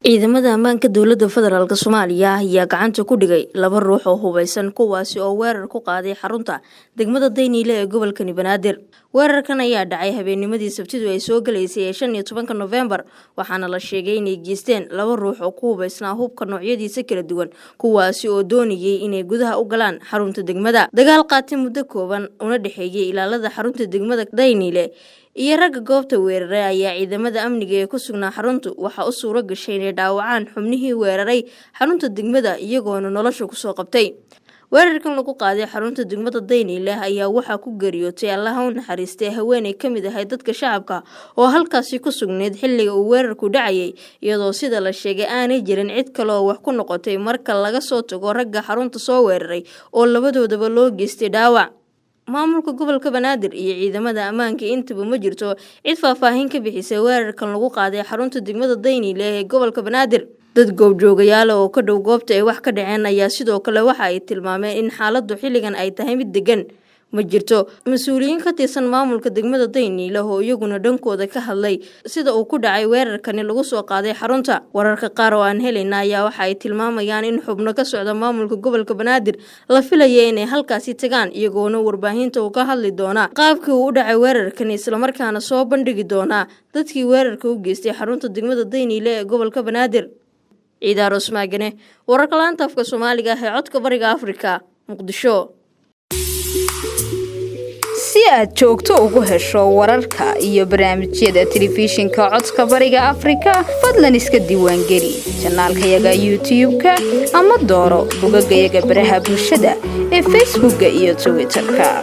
ciidamada ammaanka dawladda federaalka Soomaaliya ayaa gacanta ku dhigay laba ruux oo hubeysan kuwaasi oo weerar ku qaaday xarunta degmada Daynile ee gobolka Banaadir. Weerarkan ayaa dhacay habeennimadii Sabtida ay soo galeysay 15 November waxaana la sheegay inay geysteen laba ruux oo ku hubeysnaa hubka noocyadiisa kala duwan kuwaasi oo doonayay inay gudaha u galaan xarunta degmada. Dagaal qaatay muddo kooban una dhaxeeyay ilaalada xarunta degmada Daynile iyo ragga goobta weeraray ayaa ciidamada amniga ee ku sugnaa xaruntu waxa u suura gashay inay dhaawacaan xubnihii weeraray xarunta degmada iyagoona nolosha ku soo qabtay. Weerarkan lagu qaaday xarunta degmada Daynile ayaa waxa ku geeriyootay Allah u naxariistay haweeney kamid ah dadka shacabka oo halkaasi ku sugneed xilliga uu weerarku dhacayay iyadoo sida la sheegay aanay jirin cid kale oo wax ku noqotay marka laga soo tago ragga xarunta soo weeraray oo labadoodaba loo geystay dhaawac. Maamulka gobolka Banaadir iyo ciidamada ammaanka intaba ma jirto cid faahfaahin ka bixisay weerarkan lagu qaaday xarunta degmada Daynile ee gobolka Banaadir. Dad goobjoogayaal oo ka dhow goobta ay wax ka dhaceen ayaa sidoo kale waxa ay tilmaameen in xaaladdu xilligan ay tahay mid degan. Ma jirto mas'uuliyiin ka tirsan maamulka degmada Daynile oo iyaguna dhankooda ka hadlay sida uu ku dhacay weerarkan lagu soo qaaday xarunta. Wararka qaar oo aan helayna ayaa waxa ay tilmaamayaan in xubno ka socda maamulka gobolka Banaadir la filayay inay halkaasi tagaan iyagoona warbaahinta ka hadli doona qaabkii uu u dhacay weerarkan isla markaana soo bandhigi doona dadkii weerarka u geystay xarunta degmada Daynile ee gobolka Banaadir. Ciidaro Smaagane, wararka laanta afka Soomaaliga ee codka bariga Afrika, Muqdisho. Si aad joogto ugu hesho wararka iyo barnaamijyada telefishinka codka bariga Afrika, fadlan iska diiwaan geli channelkayaga YouTube-ka ama dooro bogaggayaga baraha bulshada ee Facebook iyo Twitter-ka.